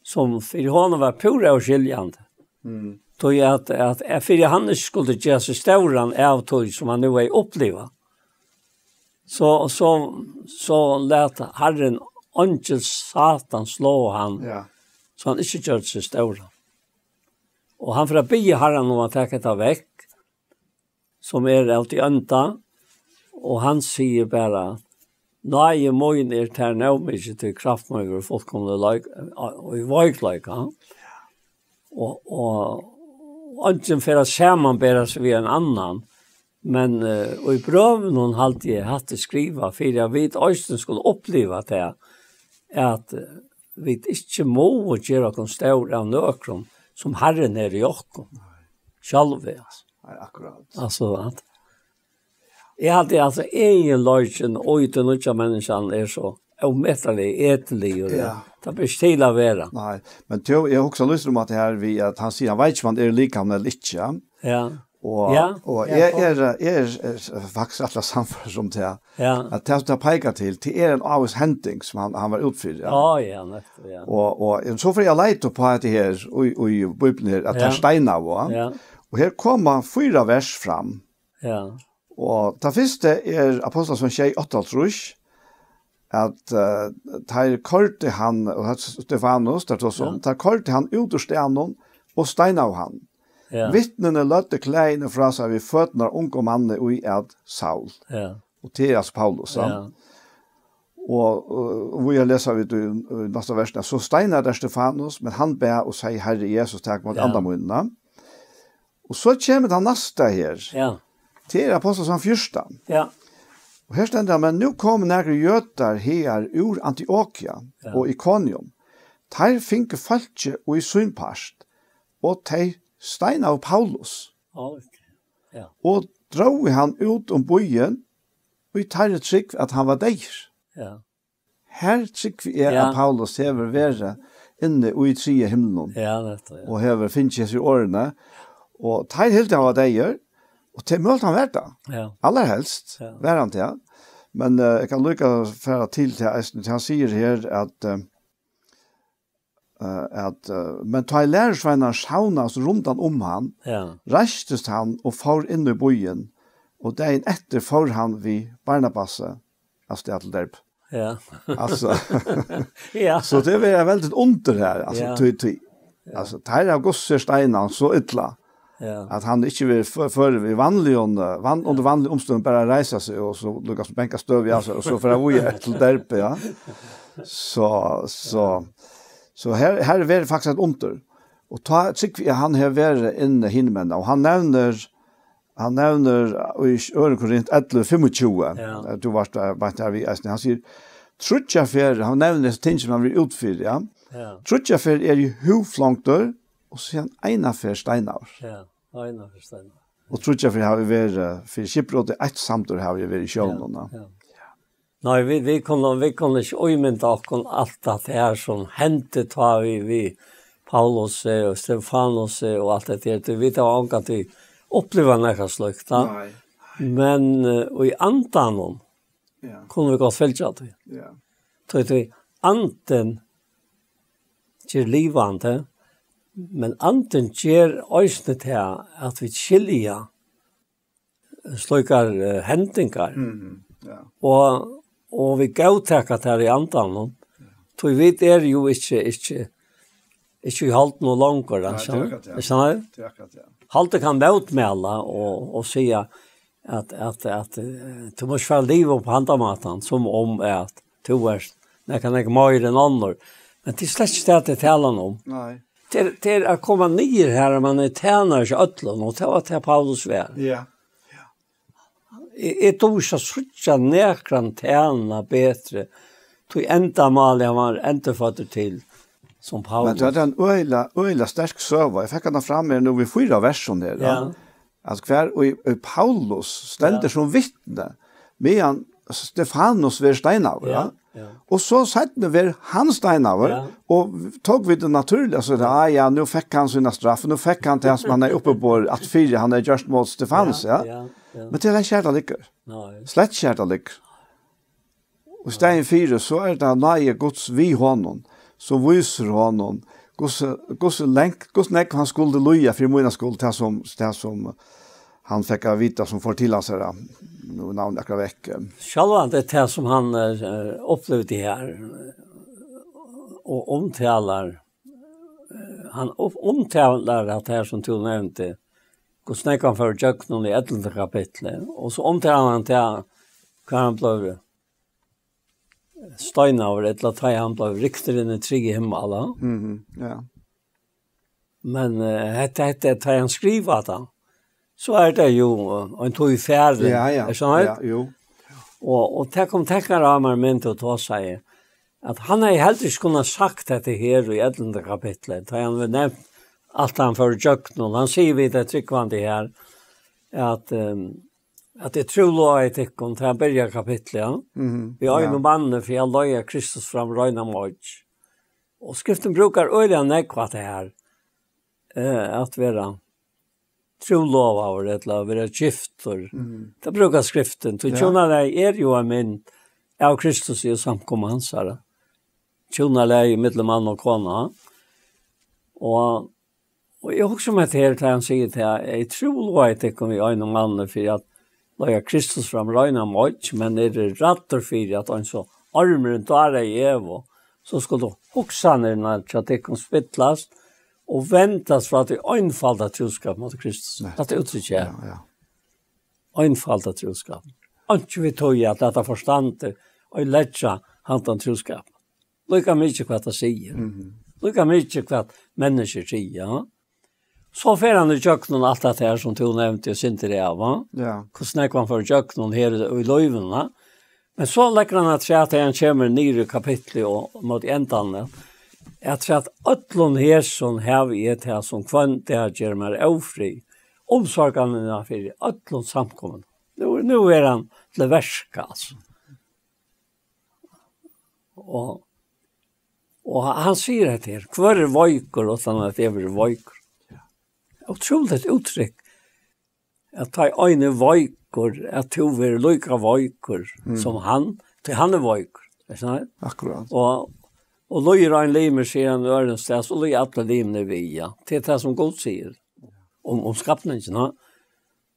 som för honom var pura och skiljande. Då är att för han skulle göra sig störan av tog som han nu är uppleva. Så lät Herren angel Satan slå han. Ja. Så han inte gjorde sig störan. Och han för att be Herren om att ta det väck som alltid önta. Och han säger bara nej, moin ter nå mycket till kraftmöjligheter och fullkomlig och i vajklik. Och inte för att sammanbära sig vid en annan. Men och i bröven hon alltid hade skriva för jag vet att skulle uppleva det att vi inte må göra oss stora av nökron som Herren är i oss. Själva. Nej, akkurat. Alltså att jag hade alltså ingen lösen och utan att människan är så omättlig, ätlig och det blir till att vara. Nej, men jag har också lyssnat om att det här vi att han säger han vet inte om det är lika med inte. Ja. Och är faktiskt alla samför som det. Ja. Att det har pekat till en August Henting som han var utfyrt. Ja. Och så får jag leta på att det här och i Bibeln att det steina var. Ja. Och här kommer 4 vers fram. Ja. Og det første Apostel som skjer 8 trus, at der korte han, og Stefanus, der korte han ut ur stenen og steina av han. Ja. Vittnene løtte kleine fra seg ved føttene av unge manne og i Saul. Ja. Og til Paulus. Ja. Og vi har leser vi i neste versene, så steina der Stefanus, men han ber og sier Herre Jesus, takk mot andre munnene. Og så kommer det neste her. Ja. Til Apostel som 14. Ja. Og her stender men nu kom nære jøter her ur Antiokia og Iconium. Der finke falske og i synpast, og de steina av Paulus. Ja. Og drog han ut om byen, og i tar et trygg at han var der. Ja. Her trygg vi at Paulus hever være inne og i 3 himmelen. Ja, det og hever finnes i årene. Og tar helt han var der, og til mølte han vært da. Ja. Allerhelst, var han til. Men jeg kan lykke fære til han sier her at men ta i lærersvenner sjaunas rundt om han, reistes han og får inn i byen, og dagen etter får han vi Barnabasset av stedet til derp. Ja. Altså, ja. Så det var veldig under her, altså, altså, det er gosser steinan så ytla. Ja. At han ikke vil føre vi under vanlig omstånd bare reise seg, og så lukkes benka støv i altså, og så får jeg til derpe, ja. Så her er det faktisk et under. Og tykker vi han har vært inne himmelen, og han nevner i Øren-Korint 11:25, du var der vi eisen, han sier, trutjafer, han nevner ting som han vil utfyre, ja. Trutjafer i hovflangter, og så sier han einafer steinar. Ja, einafer steinar. Og trutjafer har vi vært, for kiprådet samtur har vi vært i sjøvnen. Ja. Nei, vi kunne ikke øymynda okken alt at det her som hendte ta vi Paulus og Stefanus og alt det der. Vi tar ångan at vi oppleva nekka slukt. Men i andan kunne vi godt fylja det. Så anden gjør livande, men anden gjør øysene til at vi skilja slukar hendingar. Og vi gautekka det her i andan. Så vi vet jo ikke i halt noe langer. Halte kan motmelde og si at du må ikke være livet på handamaten som om at du kan ikke mer enn andre. Men det er slett ikke det at det taler om. Nei. Det er å komme ned her, man tjener ikke øtlen, og det var til Paulus vær. Ja. Jeg tror ikke så nekran tjene bedre, til enda mal jeg var enda fatter til, som Paulus. Men det er en øyla sterk søva. Jeg fikk han fram her nå ved 4 versene der. Ja. Altså hver, og Paulus stender som vittne, medan Stefanus var steinaver, ja. Og så sett vi var han steinaver, og tog vi det naturligt, så ja, nu fikk han sina straff, nu fikk han til som han uppe på at fyra, han just mot Stefanus, ja. Men det er kjærta liker. Slett kjærta liker. Og stein 4, så det nøye Guds vi honom, som viser honom, Guds lenk han skulle loja for mina skuld, det som han fikk av vita som får til seg noen navn akkurat vekk. Själva det som han upplevde här och han omtalar att det här som du nämnde hur snäck han för jöknon i 11 kapitlet och så omtalar han till kan han blev steinaver ett eller tre han blev riktigt in i trygg himmel. Ja. Men det han skriver det så det ju en tog färd. Ja, jo. Och det kom tänkare av mig men att ta sig att han är helt inte kunnat sagt det här i 11 kapitlet. Han har nämnt allt han för jöknon. Han säger vid det tryckvande här att det tror jag att kom till börja kapitlet. Vi har ju mannen för jag löjer Kristus fram röjna moj. Och skriften brukar öliga nekva det här att vara trolovar eller vara gifter. Det brukar skriften. Tjonalei ju en mynd av Kristus i samkommansare. Tjonalei mellan man och kvinna. Och jag också med det här han säger till jag tror att det kommer en man för att lägga Kristus fram röjna mot, men det rattar för att han så armen tar i evo så skulle också när att det kan spittlas och väntas för att det enfalda troskap mot Kristus. Det uttrycker jag. Enfalda troskap. Inte vi tog att detta förstånd och lägga hantan troskap. Lika mycket vad det säger. Lika mycket vad människor säger. Så får han i jöknon allt det här som du nämnde och synte det av. Ja. Hur snackar man för jöknon här i löjverna. Men så lägger han att säga att han kommer ner i kapitlet och mot ändan. Jag tror att ötlån här som har vi ett här som kvant det här ger mig ofri. Omsorgarna för ötlån samkommen. Nu är han till värska alltså. Och han säger det här. Kvar är vojkor och han att det är vojkor. Otroligt uttryck. Att ta en vojkor, att du är lika vojkor som han. Till han är vojkor. Akkurat. Och löjer en limer ser han öronstens och löjer alla limner via. Det är det som Gud säger om skapningen.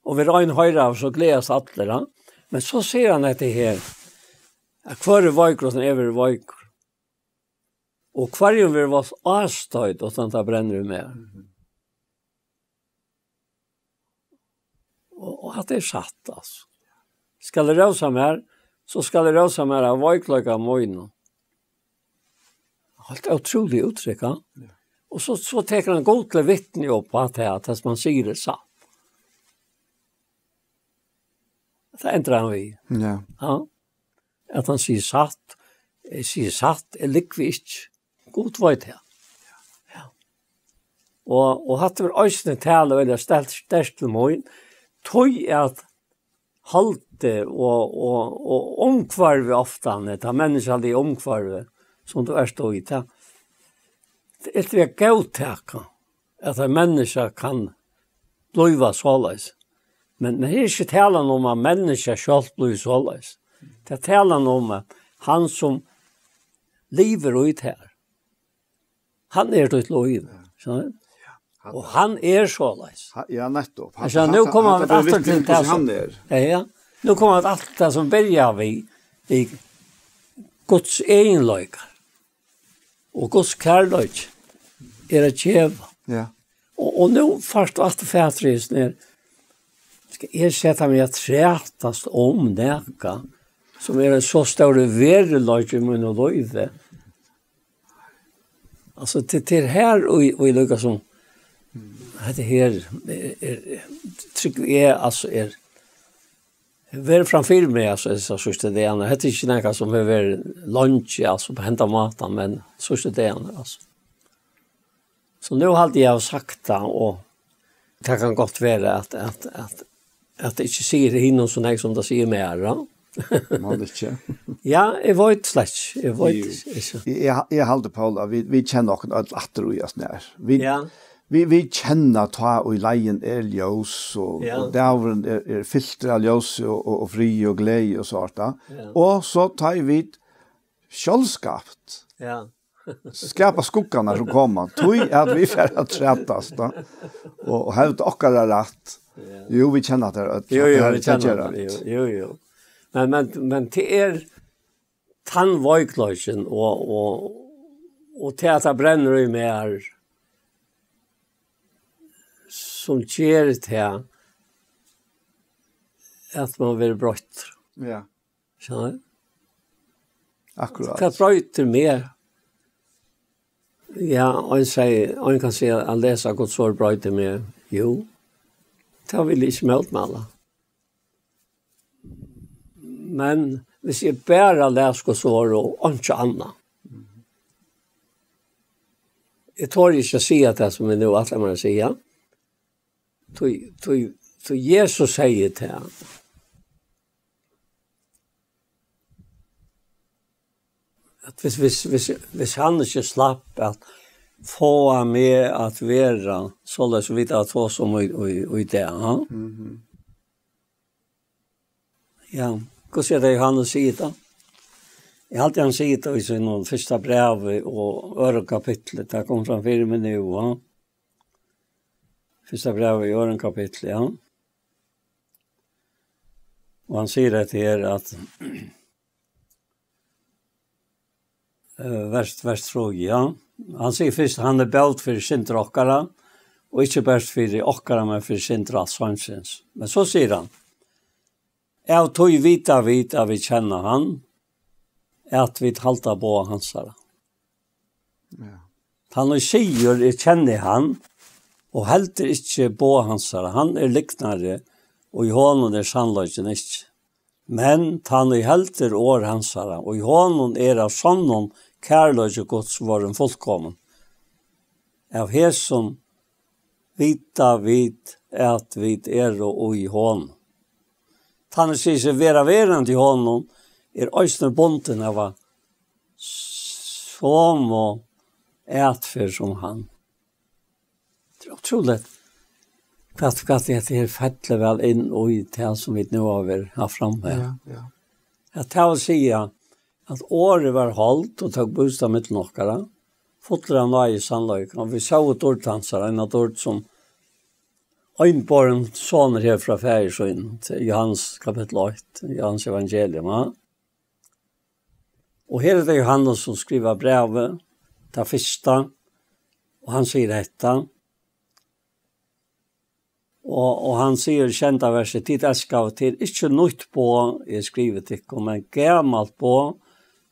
Och vid en höjra så gläds alla. Men så ser han att det här. Att kvar är vojkor och sen är vojkor. Och kvar vill vara avstöjd och sånt där bränner du med. Och att det är satt alltså. Ska det rösa mer så ska det rösa mer av vojklöka mojna. Allt är otroligt uttryck. Ja? Och så tänker han god till vittne upp att att man säger det satt. Det ändrar han vi. Ja. Att han säger satt är likvitt. God vet det. Ja. Och hade vi ösnen tala eller ställt till mojn. Tog att halte och omkvarve ofta det människan det omkvarve som du är stå i det. Det är ett gåttaka att en människa kan bliva således. Men det är inte talan om att människa själv blir således. Det är talan om att han som lever ut här. Han är ett liv. Och han är således. Ja, nettopp. Alltså nu kommer vi åter till det som ja. Nu kommer vi allt det som börjar vi i Guds egenlöjkar. Och Guds kärlöjk är att tjäva. Ja. Och nu först att färdris ner ska ersätta mig att trätas om näka som är en så stor värdelöjk i mun och löjve. Alltså till här och i lukka som det här tycker jag alltså är väl framför mig alltså så det det är det är inte något som är lunch alltså på hämta maten men så det är alltså. Så nu hade jag sagt det och det kan gott vara att det inte säger hinner så nära som det säger mer. Man det ikke. Ja, jeg vet slett. Jeg vet ikke. Jeg halder på at vi kjenner noen atter og gjørs nær. Ja. Vi kjenner ta og leien ljøs, og dævren filter av ljøs, og fri og glede og sånt. Ja. Og så tar vi kjølskapt. Ja. Skapa skuggarna som kommer. Tog at vi får at trätas då. Och helt okkara rätt. Jo, vi känner att det. Jo, vi känner det. Jo. Men till tandvojklösen och till att det bränner i mer som ger det här att man vill brott. Ja. Så. Akkurat. Kan bröter mer. Ja, han kan säga att läsa Guds ord bröter mer. Jo. Det har vi liksom møtt med alla. Men hvis jeg bare leser Guds ord og ikke annet. Jeg tør ikke å si det som vi nå alle må si. Så Jesus sier til ham. At hvis han ikke slapp at få med at være så løs vidt at få som i det. Ja, hvordan er det Johannes sier da? Jeg har alltid han sier det i sin første brev og ørekapitlet. Det kom fram 4 minutter. Første brev i ørekapitlet, ja. Og han sier det til her at vers 3, ja. Han sier først han bøt for sinter okkara, og ikke bare for okkara, men for sinter av sannsens. Men så sier han, jeg tog vita at vi kjenner han, at vi halta på hans her. Ja. Han sier, jeg kjenner han, og helter ikke på hans her. Han liknare, og i hånden sannløyken ikke. Men han helter år hans her, og i hånden av sånn kærløyke Guds var en fullkommen. Av hæsson vita vid at vi og i hånden. Han sier seg verand i hånden øysene bonden av som og for som han. Det er utrolig hva det fettler vel inn og i det som vi nå har framme. Ja. Jeg tar å si at året var holdt og tok bostad mitt nokkere. Fotler han var i sannløyken. Og vi så et ordtansere, en av ord som øynbåren sånner her fra Færesøyen til Johannes kapittel 8, Johannes evangelium. Ja. Og her er det Johannes som skriver brevet til første, og han sier dette. Og han sier kjent av verset, tid elsker til, ikke nytt på, jeg skriver til ikke, men gammelt på,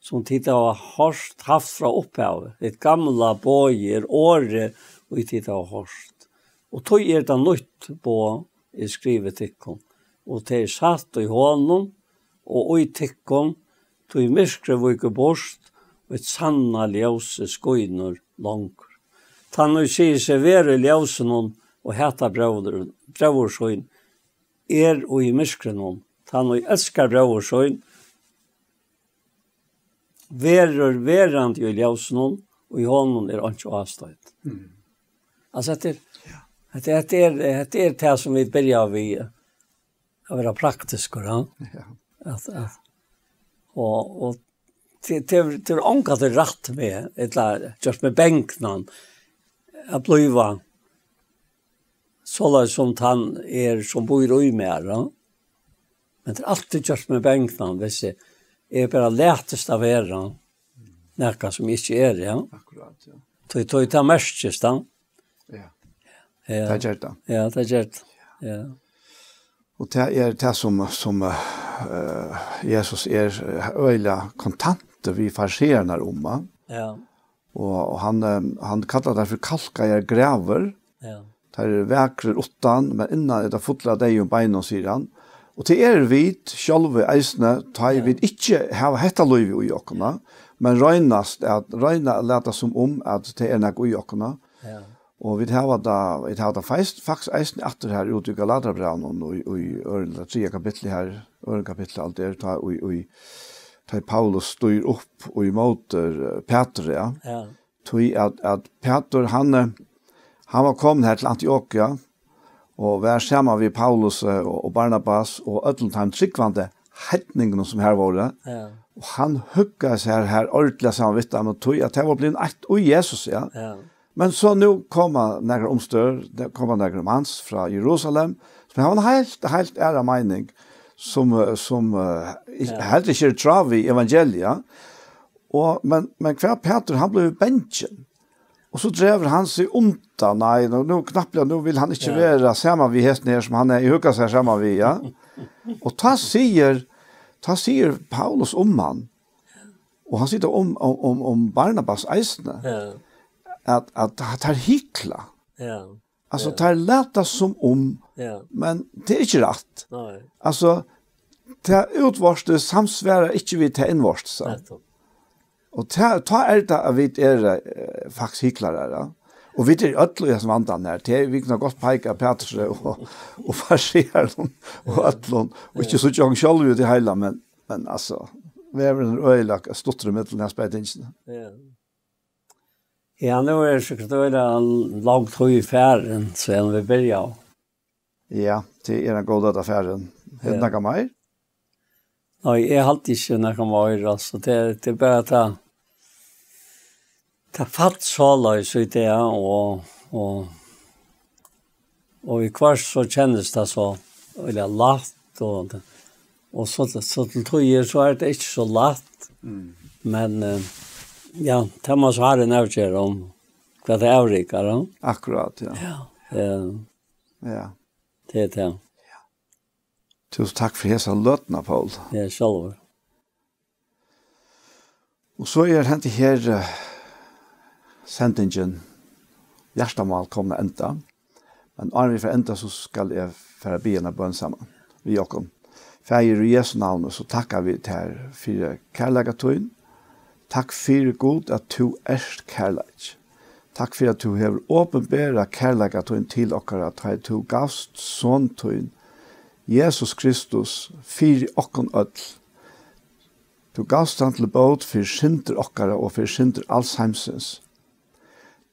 som tid har haft fra opphavet. Et gamla bøyer, året, og tid har haft. Og tog det nytt på, jeg skriver til ikke. Og det satt i hånden, og i tikkene, tog myskre vøyke bort, og et sanna ljøse skøyner langt. Tann sier seg være ljøse noen, og heta brøversøyn, og i myskre noen. Tann elskar brøversøyn, verand i ljøse noen, og i hånden ikke avstøyt. Altså, det er det som vi begynner å være praktisk, ja. Og til ångat det rett med, just med bänknan, att bliva så som han som bor i mer. Men det är alltid just med bänknan, hvis jag är bara lättast av näka som inte är det. Ja. Akkurat, ja. Det tar mest då. Ja. Det är det. Ja, det är det. Ja. Och det är det som Jesus öliga kontant vi farserna om. Ja. Och han kallar det för kalka gräver. Ja. Det är väkrer åttan, men innan det fotlar dig och beina, sier han. Och till vit, själva eisne, tar vi inte ha hetta löv i jokkorna, men røyna leta som om at det er nek i jokkorna. Ja. Og vi har da faktisk eisen etter her ute i Galaterbrevnen og i Ørla 3 kapittel her, Ørla kapittel alt der, ta Paulus styr opp og imøter Peter, ja. Ja. Tog at Peter, han var kommet her til Antiokia, og var sammen med Paulus og Barnabas, og ødelt han tryggvande hetningene som her var det. Ja. Og han hugga seg her ordentlig sammen vidt dem, og tog at det var blitt ett og Jesus, ja. Ja. Men så nu kommer några omstör, det kommer några mans från Jerusalem som har en helt ära mening som helt inte trav i evangelia. Och men kvar Peter han blev benchen. Och så drev han sig undan. Nej, nu knappt nu vill han inte vara samma vi hästen här som han är i hugga sig samma vi, ja. Och ta säger Paulus om han. Och han sitter om Barnabas eisne. Ja. Att tar hikla. Ja. Alltså tar lätta som Ja. men det är inte rätt. Nej. Alltså det utvarste samsvärar inte vid till invarst så. Och ta det att vi faktiskt hiklare ja. Och vi är ödliga som vantan här. Det vi kan gott peka Petrus och farser och ödlon och inte så jag själv ut i hela men alltså vi är en öjlak stottre med den spetingen. Ja. Ja, nu är det säkert långt höj i färden sen vi börjar. Ja, det är en god affären. Är det något mer? Nej, jag har alltid inte något mer. Alltså, det är bara att ta fatt så så det och i kvart så kändes det så eller lätt och så till tror så är det inte så lätt. Men ja, det måste ha en avgör om vad det är rikare. Akkurat, ja. Ja. Det är det. Tusen tack för hela lötna, Paul. Ja, själv. Och så är det här sendingen hjärtamal kommer ända. Men när vi får ända så ska jag föra bena bön samman. Vi och Fäger i Jesu namn så tackar vi till för kärlegatun. Tack för god att du är kärlek. Tack för att du har åpenbara kärlegatun till och att du gavst såntun Jesus Kristus för och öll. Du gavst han til båt for synder okkara og for synder allsheimsens.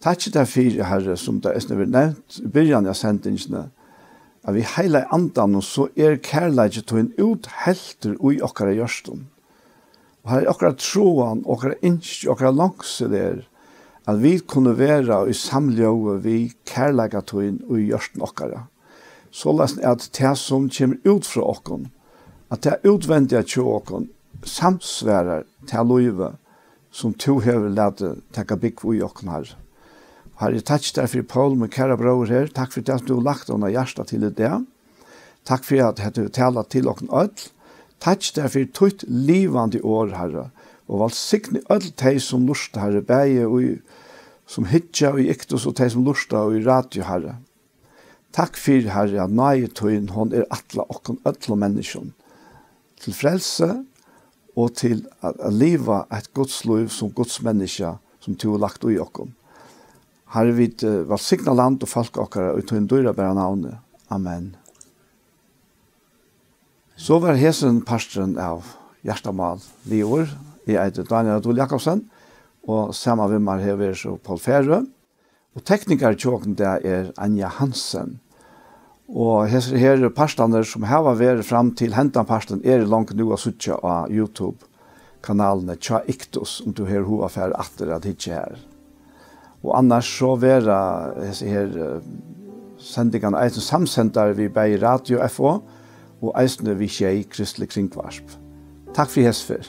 Takk der for, Herre, som det er nevnt i byrjan av sendingene, at vi heile andan og så kærleik til en uthelter ui okkara gjørsten. Og her okkara troan, okkara innskj, okkara langse der, at vi kunne være i samljøve vi kærleik til en ui gjørsten okkara. Så lesen at det som kommer ut fra okkon, at det utvendige til okkon, samsværer til løyve som to hever lade takka bygg ui okkon her. Har jeg takk derfor Paul med kære bror her. Takk for at du har lagt under hjertet til det. Takk for at du taler til okkon ødel. Takk derfor tøyt livande år, Herre. Og valgsikne ødel teg som lursta, Herre. Bæge som hitja og iktus og teg som lursta og i radio, Herre. Takk for, Herre, at nøye tøyen hon atla okkon ødel og menneskjon. Til frelse og til at leva et Guds liv som Guds menneske som du har lagt i okkon. Herre, vi valgsikna land og folk okkara og tøyen døyra bæra navnet. Amen. Så var hesen pastoren av Hjertamal Lior. Jeg heter Daniel Adol Jakobsen, og sammen med meg hever så Paul Færø. Og tekniker tjåken det er Anja Hansen. Og her pastorer som har vært frem til hentan pastoren langt nu å suttje av YouTube-kanalene Tja Iktus, om du har hovedfærd atter at hitje her. Og annars så være her sendingene eisen samsendere vi bei Radio FO, og eisne vi skje i Kristelig Kringvarsp. Takk for hesfer.